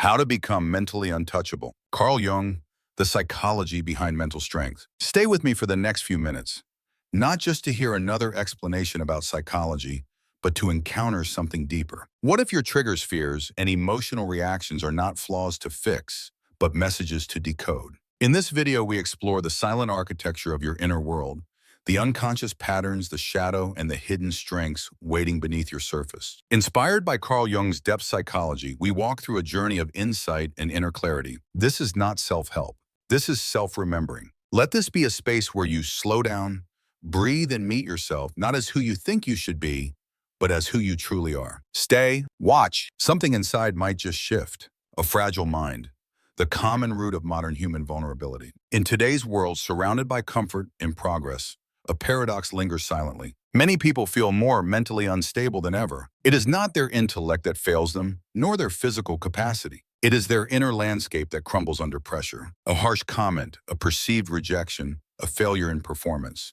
How to Become Mentally Untouchable. Carl Jung, The Psychology Behind Mental Strength. Stay with me for the next few minutes, not just to hear another explanation about psychology, but to encounter something deeper. What if your triggers, fears, and emotional reactions are not flaws to fix, but messages to decode? In this video, we explore the silent architecture of your inner world, the unconscious patterns, the shadow, and the hidden strengths waiting beneath your surface. Inspired by Carl Jung's depth psychology, we walk through a journey of insight and inner clarity. This is not self-help. This is self-remembering. Let this be a space where you slow down, breathe, and meet yourself, not as who you think you should be, but as who you truly are. Stay, watch. Something inside might just shift. A fragile mind, the common root of modern human vulnerability. In today's world, surrounded by comfort and progress, a paradox lingers silently. Many people feel more mentally unstable than ever. It is not their intellect that fails them, nor their physical capacity. It is their inner landscape that crumbles under pressure. A harsh comment, a perceived rejection, a failure in performance.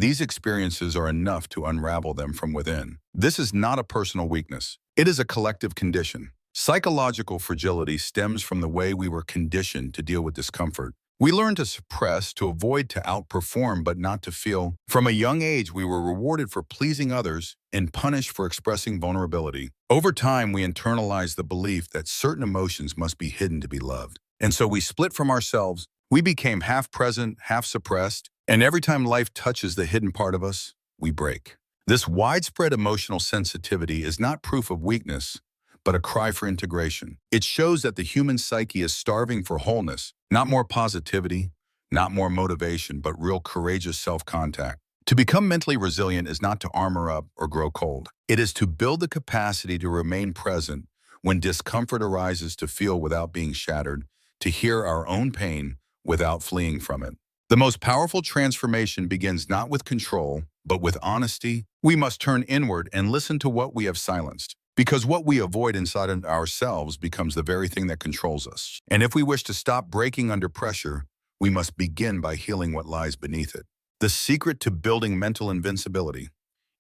These experiences are enough to unravel them from within. This is not a personal weakness. It is a collective condition. Psychological fragility stems from the way we were conditioned to deal with discomfort. We learn to suppress, to avoid, to outperform, but not to feel. From a young age, we were rewarded for pleasing others and punished for expressing vulnerability. Over time, we internalize the belief that certain emotions must be hidden to be loved. And so we split from ourselves. We became half present, half suppressed, and every time life touches the hidden part of us, we break. This widespread emotional sensitivity is not proof of weakness, but a cry for integration. It shows that the human psyche is starving for wholeness, not more positivity, not more motivation, but real courageous self-contact. To become mentally resilient is not to armor up or grow cold. It is to build the capacity to remain present when discomfort arises, to feel without being shattered, to hear our own pain without fleeing from it. The most powerful transformation begins not with control, but with honesty. We must turn inward and listen to what we have silenced. Because what we avoid inside of ourselves becomes the very thing that controls us. And if we wish to stop breaking under pressure, we must begin by healing what lies beneath it. The secret to building mental invincibility,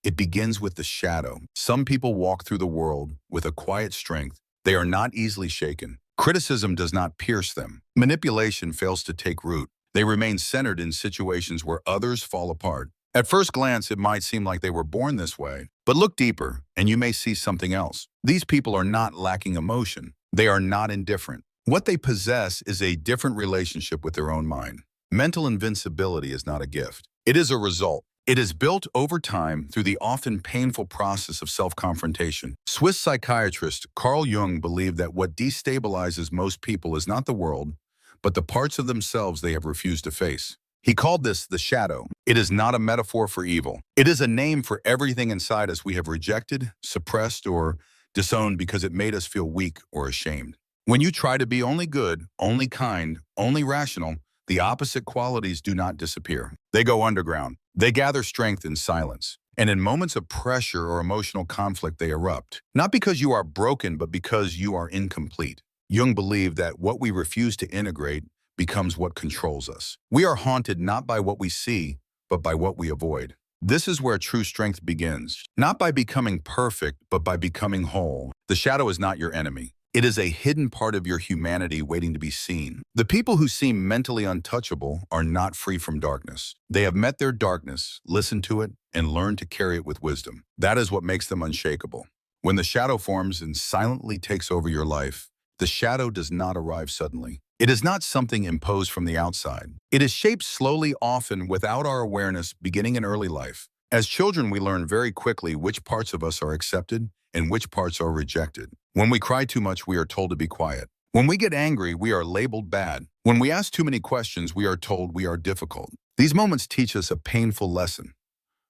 it begins with the shadow. Some people walk through the world with a quiet strength. They are not easily shaken. Criticism does not pierce them. Manipulation fails to take root. They remain centered in situations where others fall apart. At first glance, it might seem like they were born this way, but look deeper and you may see something else. These people are not lacking emotion. They are not indifferent. What they possess is a different relationship with their own mind. Mental invincibility is not a gift. It is a result. It is built over time through the often painful process of self-confrontation. Swiss psychiatrist Carl Jung believed that what destabilizes most people is not the world, but the parts of themselves they have refused to face. He called this the shadow. It is not a metaphor for evil. It is a name for everything inside us we have rejected, suppressed, or disowned because it made us feel weak or ashamed. When you try to be only good, only kind, only rational, the opposite qualities do not disappear. They go underground. They gather strength in silence. And in moments of pressure or emotional conflict, they erupt. Not because you are broken, but because you are incomplete. Jung believed that what we refuse to integrate becomes what controls us. We are haunted not by what we see, but by what we avoid. This is where true strength begins, not by becoming perfect, but by becoming whole. The shadow is not your enemy. It is a hidden part of your humanity waiting to be seen. The people who seem mentally untouchable are not free from darkness. They have met their darkness, listened to it, and learned to carry it with wisdom. That is what makes them unshakable. When the shadow forms and silently takes over your life, the shadow does not arrive suddenly. It is not something imposed from the outside. It is shaped slowly, often without our awareness, beginning in early life. As children, we learn very quickly which parts of us are accepted and which parts are rejected. When we cry too much, we are told to be quiet. When we get angry, we are labeled bad. When we ask too many questions, we are told we are difficult. These moments teach us a painful lesson.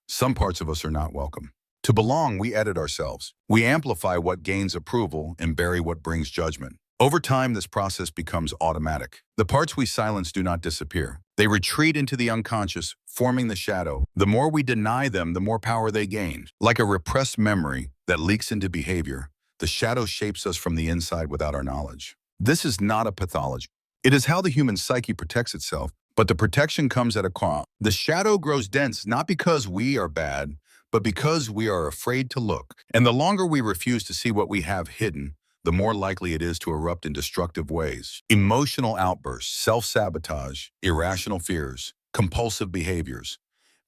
Some parts of us are not welcome. To belong, we edit ourselves. We amplify what gains approval and bury what brings judgment. Over time, this process becomes automatic. The parts we silence do not disappear. They retreat into the unconscious, forming the shadow. The more we deny them, the more power they gain. Like a repressed memory that leaks into behavior, the shadow shapes us from the inside without our knowledge. This is not a pathology. It is how the human psyche protects itself, but the protection comes at a cost. The shadow grows dense not because we are bad, but because we are afraid to look. And the longer we refuse to see what we have hidden, the more likely it is to erupt in destructive ways. Emotional outbursts, self-sabotage, irrational fears, compulsive behaviors.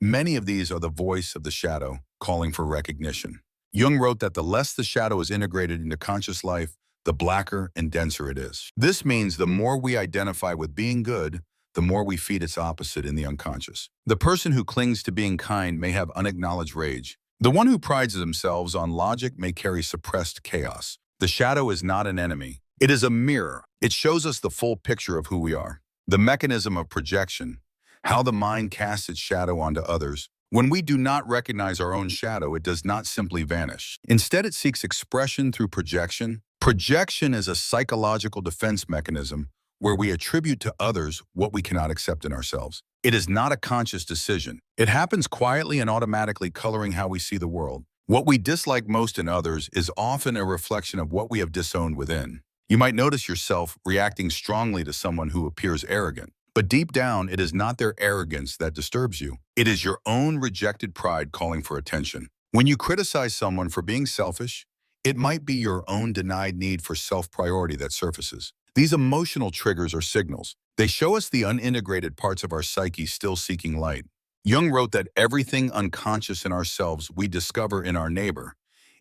Many of these are the voice of the shadow calling for recognition. Jung wrote that the less the shadow is integrated into conscious life, the blacker and denser it is. This means the more we identify with being good, the more we feed its opposite in the unconscious. The person who clings to being kind may have unacknowledged rage. The one who prides themselves on logic may carry suppressed chaos. The shadow is not an enemy. It is a mirror. It shows us the full picture of who we are. The mechanism of projection, how the mind casts its shadow onto others. When we do not recognize our own shadow, it does not simply vanish. Instead, it seeks expression through projection. Projection is a psychological defense mechanism where we attribute to others what we cannot accept in ourselves. It is not a conscious decision. It happens quietly and automatically, coloring how we see the world. What we dislike most in others is often a reflection of what we have disowned within. You might notice yourself reacting strongly to someone who appears arrogant. But deep down, it is not their arrogance that disturbs you. It is your own rejected pride calling for attention. When you criticize someone for being selfish, it might be your own denied need for self-priority that surfaces. These emotional triggers are signals. They show us the unintegrated parts of our psyche still seeking light. Jung wrote that everything unconscious in ourselves we discover in our neighbor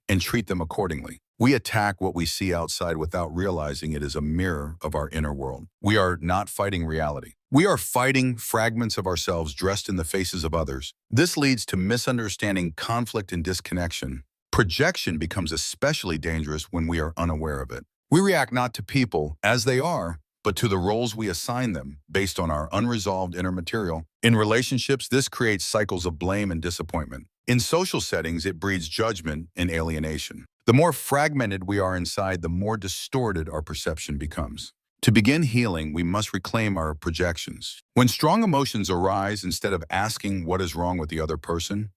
and treat them accordingly. We attack what we see outside without realizing it is a mirror of our inner world. We are not fighting reality. We are fighting fragments of ourselves dressed in the faces of others. This leads to misunderstanding, conflict, and disconnection. Projection becomes especially dangerous when we are unaware of it. We react not to people as they are, but to the roles we assign them based on our unresolved inner material. In relationships, this creates cycles of blame and disappointment. In social settings, it breeds judgment and alienation. The more fragmented we are inside, the more distorted our perception becomes. To begin healing, we must reclaim our projections. When strong emotions arise, instead of asking what is wrong with the other person,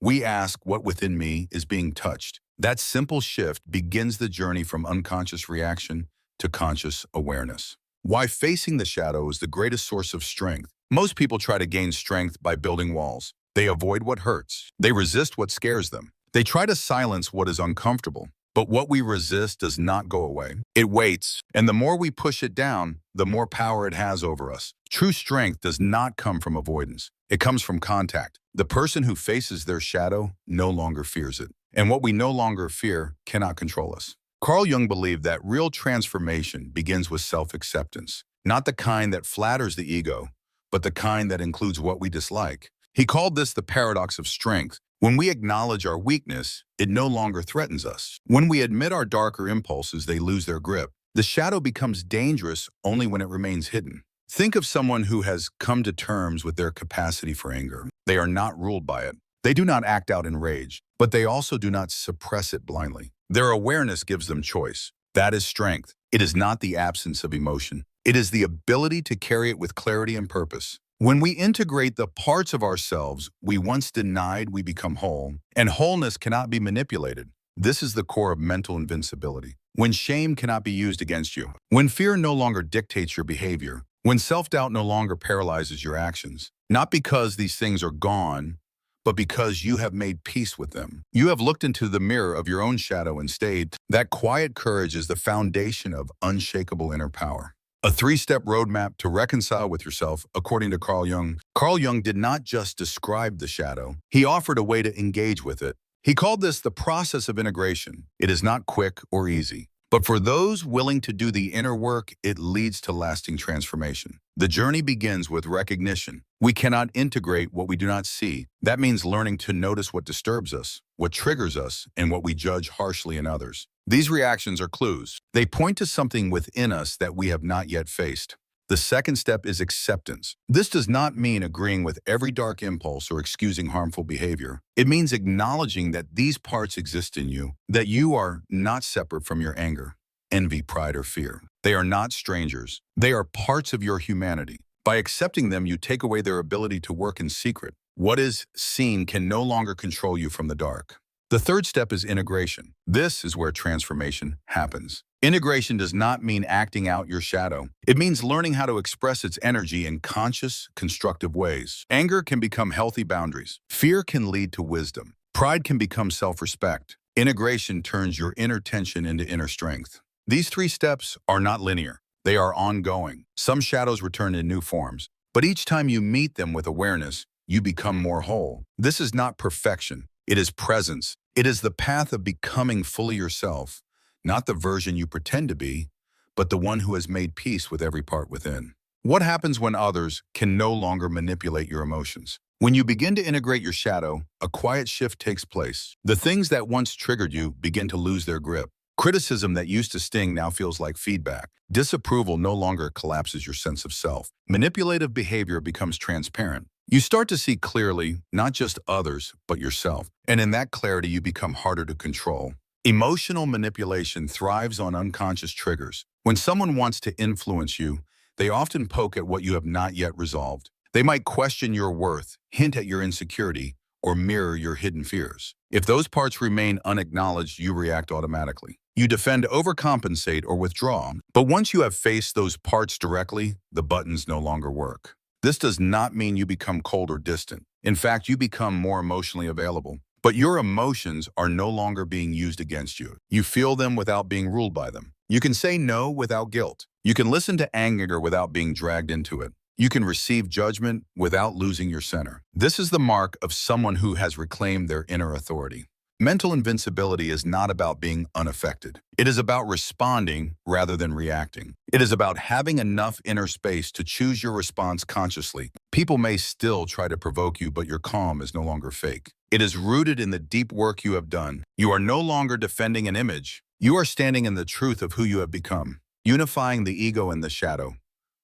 we ask what within me is being touched. That simple shift begins the journey from unconscious reaction to conscious awareness. Why facing the shadow is the greatest source of strength. Most people try to gain strength by building walls. They avoid what hurts. They resist what scares them. They try to silence what is uncomfortable. But what we resist does not go away. It waits, and the more we push it down, the more power it has over us. True strength does not come from avoidance. It comes from contact. The person who faces their shadow no longer fears it. And what we no longer fear cannot control us. Carl Jung believed that real transformation begins with self-acceptance, not the kind that flatters the ego, but the kind that includes what we dislike. He called this the paradox of strength. When we acknowledge our weakness, it no longer threatens us. When we admit our darker impulses, they lose their grip. The shadow becomes dangerous only when it remains hidden. Think of someone who has come to terms with their capacity for anger. They are not ruled by it. They do not act out in rage, but they also do not suppress it blindly. Their awareness gives them choice. That is strength. It is not the absence of emotion. It is the ability to carry it with clarity and purpose. When we integrate the parts of ourselves we once denied, we become whole, and wholeness cannot be manipulated. This is the core of mental invincibility. When shame cannot be used against you, when fear no longer dictates your behavior, when self-doubt no longer paralyzes your actions, not because these things are gone, but because you have made peace with them. You have looked into the mirror of your own shadow and stayed. That quiet courage is the foundation of unshakable inner power. A three-step roadmap to reconcile with yourself, according to Carl Jung. Carl Jung did not just describe the shadow. He offered a way to engage with it. He called this the process of integration. It is not quick or easy, but for those willing to do the inner work, it leads to lasting transformation. The journey begins with recognition. We cannot integrate what we do not see. That means learning to notice what disturbs us, what triggers us, and what we judge harshly in others. These reactions are clues. They point to something within us that we have not yet faced. The second step is acceptance. This does not mean agreeing with every dark impulse or excusing harmful behavior. It means acknowledging that these parts exist in you, that you are not separate from your anger, envy, pride, or fear. They are not strangers. They are parts of your humanity. By accepting them, you take away their ability to work in secret. What is seen can no longer control you from the dark. The third step is integration. This is where transformation happens. Integration does not mean acting out your shadow. It means learning how to express its energy in conscious, constructive ways. Anger can become healthy boundaries. Fear can lead to wisdom. Pride can become self-respect. Integration turns your inner tension into inner strength. These 3 steps are not linear. They are ongoing. Some shadows return in new forms, but each time you meet them with awareness, you become more whole. This is not perfection. It is presence. It is the path of becoming fully yourself, not the version you pretend to be, but the one who has made peace with every part within. What happens when others can no longer manipulate your emotions? When you begin to integrate your shadow, a quiet shift takes place. The things that once triggered you begin to lose their grip. Criticism that used to sting now feels like feedback. Disapproval no longer collapses your sense of self. Manipulative behavior becomes transparent. You start to see clearly, not just others, but yourself. And in that clarity, you become harder to control. Emotional manipulation thrives on unconscious triggers. When someone wants to influence you, they often poke at what you have not yet resolved. They might question your worth, hint at your insecurity, or mirror your hidden fears. If those parts remain unacknowledged, you react automatically. You defend, overcompensate, or withdraw. But once you have faced those parts directly, the buttons no longer work. This does not mean you become cold or distant. In fact, you become more emotionally available. But your emotions are no longer being used against you. You feel them without being ruled by them. You can say no without guilt. You can listen to anger without being dragged into it. You can receive judgment without losing your center. This is the mark of someone who has reclaimed their inner authority. Mental invincibility is not about being unaffected. It is about responding rather than reacting. It is about having enough inner space to choose your response consciously. People may still try to provoke you, but your calm is no longer fake. It is rooted in the deep work you have done. You are no longer defending an image. You are standing in the truth of who you have become, unifying the ego and the shadow.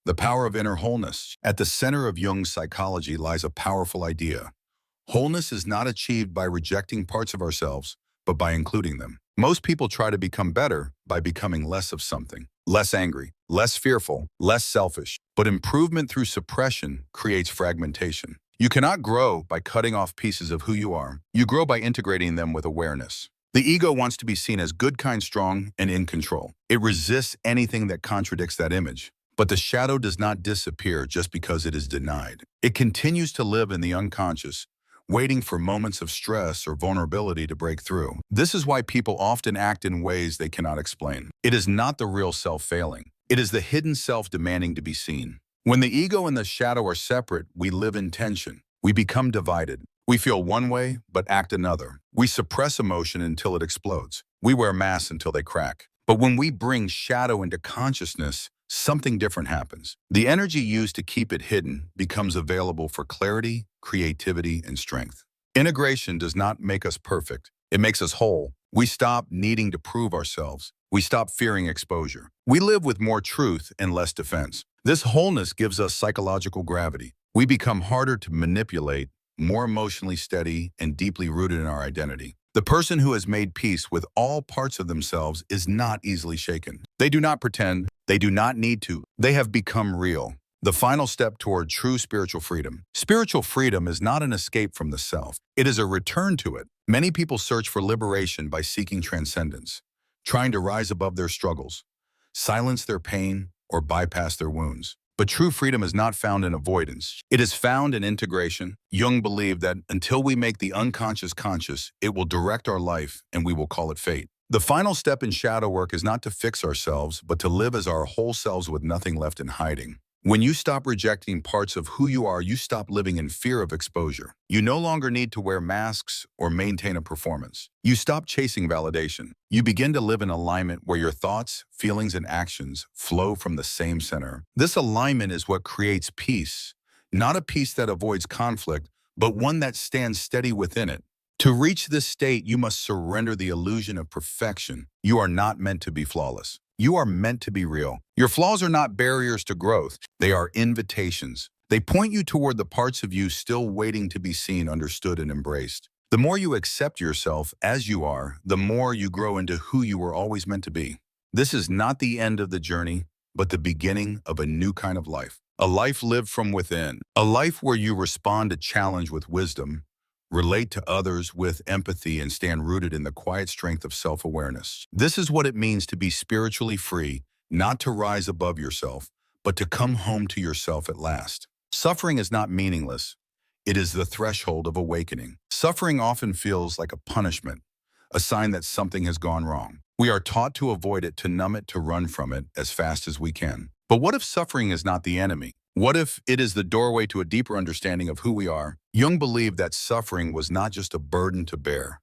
The power of inner wholeness. At the center of Jung's psychology lies a powerful idea. Wholeness is not achieved by rejecting parts of ourselves, but by including them. Most people try to become better by becoming less of something. Less angry, less fearful, less selfish. But improvement through suppression creates fragmentation. You cannot grow by cutting off pieces of who you are. You grow by integrating them with awareness. The ego wants to be seen as good, kind, strong, and in control. It resists anything that contradicts that image. But the shadow does not disappear just because it is denied. It continues to live in the unconscious, waiting for moments of stress or vulnerability to break through. This is why people often act in ways they cannot explain. It is not the real self failing. It is the hidden self demanding to be seen. When the ego and the shadow are separate, we live in tension. We become divided. We feel one way, but act another. We suppress emotion until it explodes. We wear masks until they crack. But when we bring shadow into consciousness, something different happens. The energy used to keep it hidden becomes available for clarity, creativity, and strength. Integration does not make us perfect. It makes us whole. We stop needing to prove ourselves. We stop fearing exposure. We live with more truth and less defense. This wholeness gives us psychological gravity. We become harder to manipulate, more emotionally steady, and deeply rooted in our identity. The person who has made peace with all parts of themselves is not easily shaken. They do not pretend. They do not need to. They have become real. The final step toward true spiritual freedom. Spiritual freedom is not an escape from the self. It is a return to it. Many people search for liberation by seeking transcendence, trying to rise above their struggles, silence their pain, or bypass their wounds. But true freedom is not found in avoidance. It is found in integration. Jung believed that until we make the unconscious conscious, it will direct our life and we will call it fate. The final step in shadow work is not to fix ourselves, but to live as our whole selves with nothing left in hiding. When you stop rejecting parts of who you are, you stop living in fear of exposure. You no longer need to wear masks or maintain a performance. You stop chasing validation. You begin to live in alignment where your thoughts, feelings, and actions flow from the same center. This alignment is what creates peace, not a peace that avoids conflict, but one that stands steady within it. To reach this state, you must surrender the illusion of perfection. You are not meant to be flawless. You are meant to be real. Your flaws are not barriers to growth. They are invitations. They point you toward the parts of you still waiting to be seen, understood, and embraced. The more you accept yourself as you are, the more you grow into who you were always meant to be. This is not the end of the journey, but the beginning of a new kind of life. A life lived from within. A life where you respond to challenge with wisdom, relate to others with empathy, and stand rooted in the quiet strength of self-awareness. This is what it means to be spiritually free, not to rise above yourself, but to come home to yourself at last. Suffering is not meaningless. It is the threshold of awakening. Suffering often feels like a punishment, a sign that something has gone wrong. We are taught to avoid it, to numb it, to run from it as fast as we can. But what if suffering is not the enemy? What if it is the doorway to a deeper understanding of who we are? Jung believed that suffering was not just a burden to bear,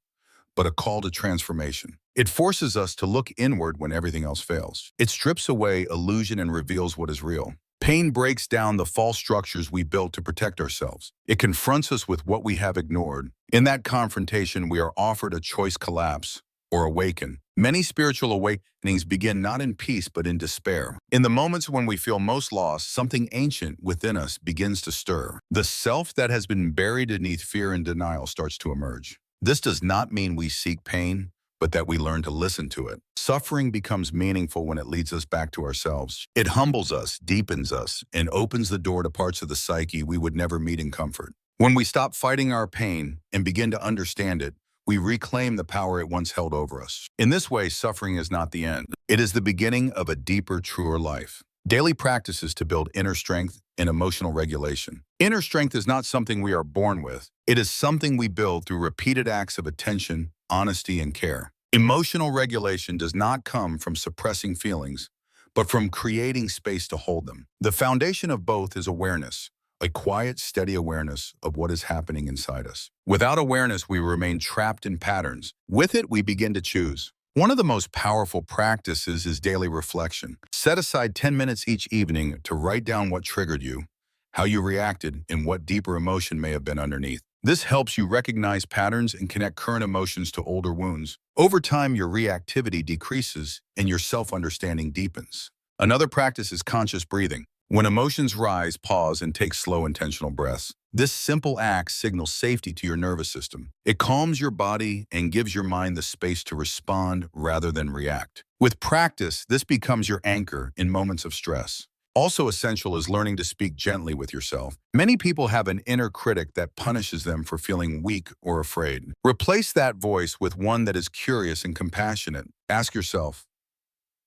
but a call to transformation. It forces us to look inward when everything else fails. It strips away illusion and reveals what is real. Pain breaks down the false structures we built to protect ourselves. It confronts us with what we have ignored. In that confrontation, we are offered a choice: collapse or awaken. Many spiritual awakenings begin not in peace, but in despair. In the moments when we feel most lost, something ancient within us begins to stir. The self that has been buried beneath fear and denial starts to emerge. This does not mean we seek pain, but that we learn to listen to it. Suffering becomes meaningful when it leads us back to ourselves. It humbles us, deepens us, and opens the door to parts of the psyche we would never meet in comfort. When we stop fighting our pain and begin to understand it, we reclaim the power it once held over us. In this way, suffering is not the end. It is the beginning of a deeper, truer life. Daily practices to build inner strength and emotional regulation. Inner strength is not something we are born with. It is something we build through repeated acts of attention, honesty, and care. Emotional regulation does not come from suppressing feelings, but from creating space to hold them. The foundation of both is awareness, a quiet, steady awareness of what is happening inside us. Without awareness, we remain trapped in patterns. With it, we begin to choose. One of the most powerful practices is daily reflection. Set aside 10 minutes each evening to write down what triggered you, how you reacted, and what deeper emotion may have been underneath. This helps you recognize patterns and connect current emotions to older wounds. Over time, your reactivity decreases and your self-understanding deepens. Another practice is conscious breathing. When emotions rise, pause and take slow, intentional breaths. This simple act signals safety to your nervous system. It calms your body and gives your mind the space to respond rather than react. With practice, this becomes your anchor in moments of stress. Also essential is learning to speak gently with yourself. Many people have an inner critic that punishes them for feeling weak or afraid. Replace that voice with one that is curious and compassionate. Ask yourself,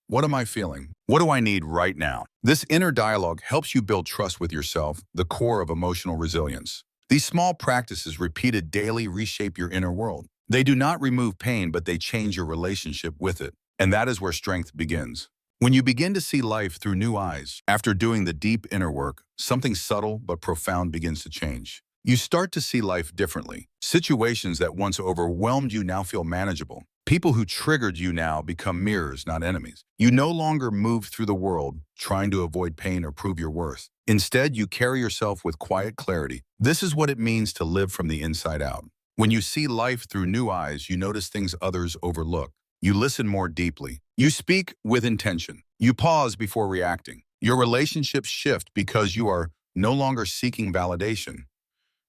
what am I feeling? What do I need right now? This inner dialogue helps you build trust with yourself, the core of emotional resilience. These small practices repeated daily reshape your inner world. They do not remove pain, but they change your relationship with it. And that is where strength begins. When you begin to see life through new eyes, after doing the deep inner work, something subtle but profound begins to change. You start to see life differently. Situations that once overwhelmed you now feel manageable. People who triggered you now become mirrors, not enemies. You no longer move through the world trying to avoid pain or prove your worth. Instead, you carry yourself with quiet clarity. This is what it means to live from the inside out. When you see life through new eyes, you notice things others overlook. You listen more deeply. You speak with intention. You pause before reacting. Your relationships shift because you are no longer seeking validation.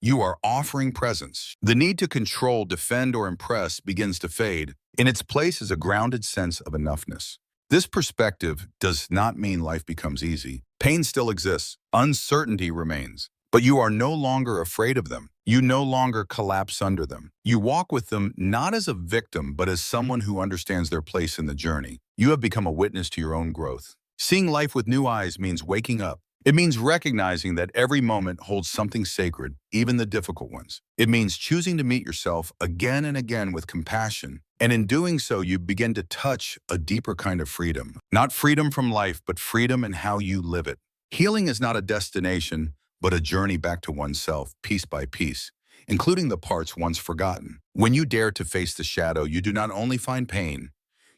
You are offering presence. The need to control, defend, or impress begins to fade. In its place is a grounded sense of enoughness. This perspective does not mean life becomes easy. Pain still exists. Uncertainty remains. But you are no longer afraid of them. You no longer collapse under them. You walk with them not as a victim, but as someone who understands their place in the journey. You have become a witness to your own growth. Seeing life with new eyes means waking up. It means recognizing that every moment holds something sacred, even the difficult ones. It means choosing to meet yourself again and again with compassion. And in doing so, you begin to touch a deeper kind of freedom. Not freedom from life, but freedom in how you live it. Healing is not a destination, but a journey back to oneself, piece by piece, including the parts once forgotten. When you dare to face the shadow, you do not only find pain,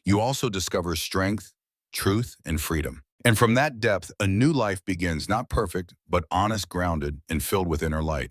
you also discover strength, truth, and freedom. And from that depth, a new life begins, not perfect, but honest, grounded, and filled with inner light.